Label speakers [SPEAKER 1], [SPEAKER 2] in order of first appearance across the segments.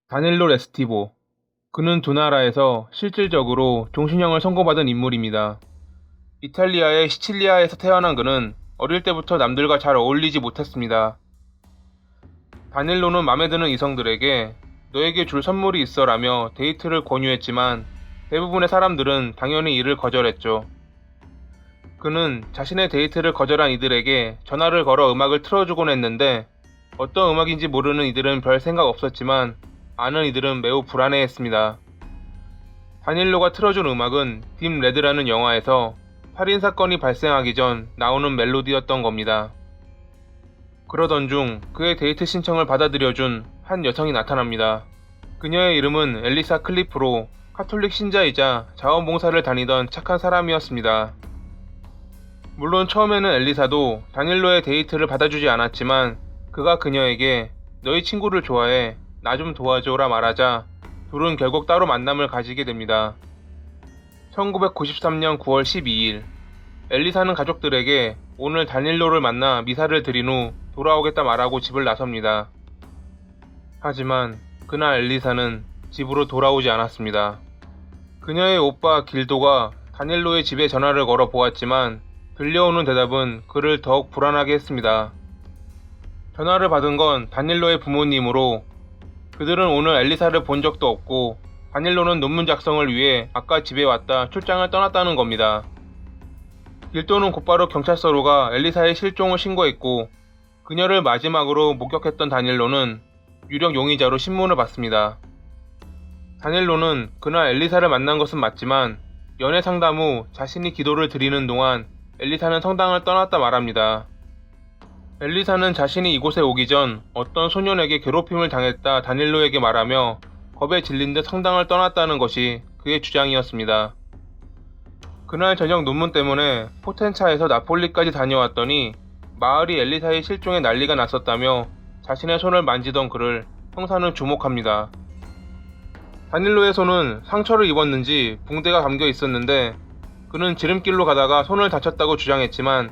[SPEAKER 1] 다닐로 레스티보. 그는 두 나라에서 실질적으로 종신형을 선고받은 인물입니다. 이탈리아의 시칠리아에서 태어난 그는 어릴 때부터 남들과 잘 어울리지 못했습니다. 다닐로는 맘에 드는 이성들에게 너에게 줄 선물이 있어라며 데이트를 권유했지만 대부분의 사람들은 당연히 이를 거절했죠. 그는 자신의 데이트를 거절한 이들에게 전화를 걸어 음악을 틀어주곤 했는데 어떤 음악인지 모르는 이들은 별 생각 없었지만 아는 이들은 매우 불안해했습니다. 다닐로가 틀어준 음악은 딥 레드라는 영화에서 살인 사건이 발생하기 전 나오는 멜로디였던 겁니다. 그러던 중 그의 데이트 신청을 받아들여준 한 여성이 나타납니다. 그녀의 이름은 엘리사 클리프로 카톨릭 신자이자 자원봉사를 다니던 착한 사람이었습니다. 물론 처음에는 엘리사도 다닐로의 데이트를 받아주지 않았지만 그가 그녀에게 너희 친구를 좋아해 나 좀 도와줘라 말하자 둘은 결국 따로 만남을 가지게 됩니다. 1993년 9월 12일 엘리사는 가족들에게 오늘 다닐로를 만나 미사를 드린 후 돌아오겠다 말하고 집을 나섭니다. 하지만 그날 엘리사는 집으로 돌아오지 않았습니다. 그녀의 오빠 길도가 다닐로의 집에 전화를 걸어 보았지만 들려오는 대답은 그를 더욱 불안하게 했습니다. 전화를 받은 건 다닐로의 부모님으로 그들은 오늘 엘리사를 본 적도 없고 다닐로는 논문 작성을 위해 아까 집에 왔다 출장을 떠났다는 겁니다. 길도는 곧바로 경찰서로 가 엘리사의 실종을 신고했고 그녀를 마지막으로 목격했던 다닐로는 유력 용의자로 신문을 받습니다. 다닐로는 그날 엘리사를 만난 것은 맞지만 연애 상담 후 자신이 기도를 드리는 동안 엘리사는 성당을 떠났다 말합니다. 엘리사는 자신이 이곳에 오기 전 어떤 소년에게 괴롭힘을 당했다 다닐로에게 말하며 겁에 질린 듯 성당을 떠났다는 것이 그의 주장이었습니다. 그날 저녁 논문 때문에 포텐차에서 나폴리까지 다녀왔더니 마을이 엘리사의 실종에 난리가 났었다며 자신의 손을 만지던 그를 형사는 주목합니다. 다닐로의 손은 상처를 입었는지 붕대가 감겨 있었는데 그는 지름길로 가다가 손을 다쳤다고 주장했지만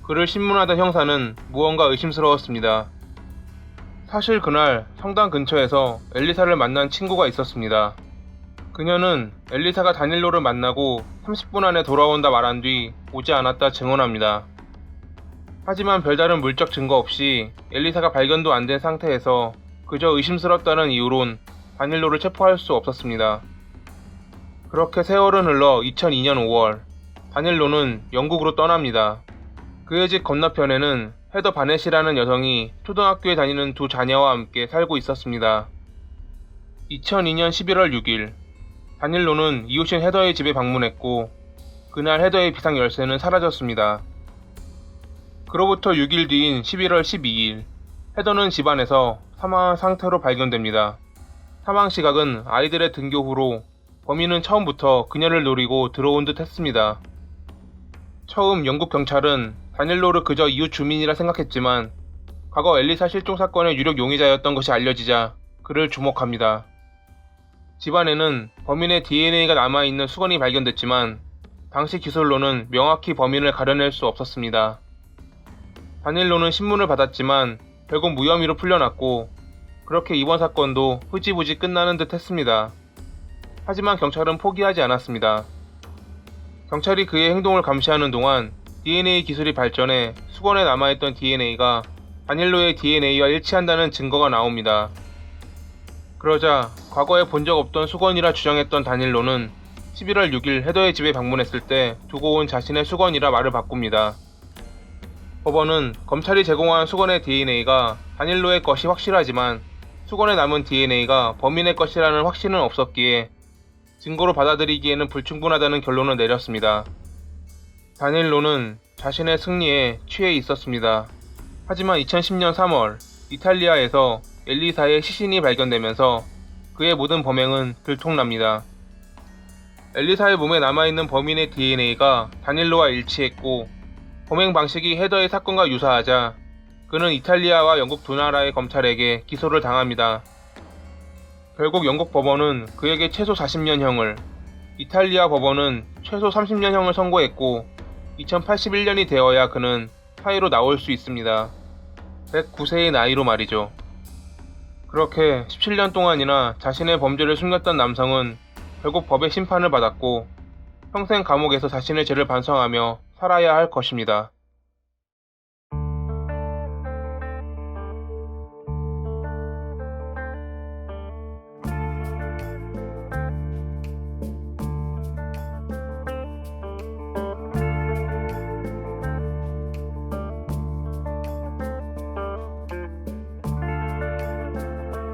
[SPEAKER 1] 그를 신문하던 형사는 무언가 의심스러웠습니다. 사실 그날 성당 근처에서 엘리사를 만난 친구가 있었습니다. 그녀는 엘리사가 다닐로를 만나고 30분 안에 돌아온다 말한 뒤 오지 않았다 증언합니다. 하지만 별다른 물적 증거 없이 엘리사가 발견도 안 된 상태에서 그저 의심스럽다는 이유론 다닐로를 체포할 수 없었습니다. 그렇게 세월은 흘러 2002년 5월 다닐로는 영국으로 떠납니다. 그의 집 건너편에는 헤더 바넷이라는 여성이 초등학교에 다니는 두 자녀와 함께 살고 있었습니다. 2002년 11월 6일 다닐로는 이웃인 헤더의 집에 방문했고 그날 헤더의 비상 열쇠는 사라졌습니다. 그로부터 6일 뒤인 11월 12일 헤더는 집안에서 사망한 상태로 발견됩니다. 사망 시각은 아이들의 등교 후로 범인은 처음부터 그녀를 노리고 들어온 듯 했습니다. 처음 영국 경찰은 다닐로를 그저 이웃 주민이라 생각했지만 과거 엘리사 실종 사건의 유력 용의자였던 것이 알려지자 그를 주목합니다. 집안에는 범인의 DNA가 남아있는 수건이 발견됐지만 당시 기술로는 명확히 범인을 가려낼 수 없었습니다. 다닐로는 신문을 받았지만 결국 무혐의로 풀려났고 그렇게 이번 사건도 흐지부지 끝나는 듯 했습니다. 하지만 경찰은 포기하지 않았습니다. 경찰이 그의 행동을 감시하는 동안 DNA 기술이 발전해 수건에 남아있던 DNA가 다닐로의 DNA와 일치한다는 증거가 나옵니다. 그러자 과거에 본 적 없던 수건이라 주장했던 다닐로는 11월 6일 헤더의 집에 방문했을 때 두고 온 자신의 수건이라 말을 바꿉니다. 법원은 검찰이 제공한 수건의 DNA가 다닐로의 것이 확실하지만 수건에 남은 DNA가 범인의 것이라는 확신은 없었기에 증거로 받아들이기에는 불충분하다는 결론을 내렸습니다. 다닐로는 자신의 승리에 취해 있었습니다. 하지만 2010년 3월 이탈리아에서 엘리사의 시신이 발견되면서 그의 모든 범행은 들통납니다. 엘리사의 몸에 남아있는 범인의 DNA가 다닐로와 일치했고 범행 방식이 헤더의 사건과 유사하자 그는 이탈리아와 영국 두 나라의 검찰에게 기소를 당합니다. 결국 영국 법원은 그에게 최소 40년형을, 이탈리아 법원은 최소 30년형을 선고했고 2081년이 되어야 그는 사회로 나올 수 있습니다. 109세의 나이로 말이죠. 그렇게 17년 동안이나 자신의 범죄를 숨겼던 남성은 결국 법의 심판을 받았고 평생 감옥에서 자신의 죄를 반성하며 살아야 할 것입니다.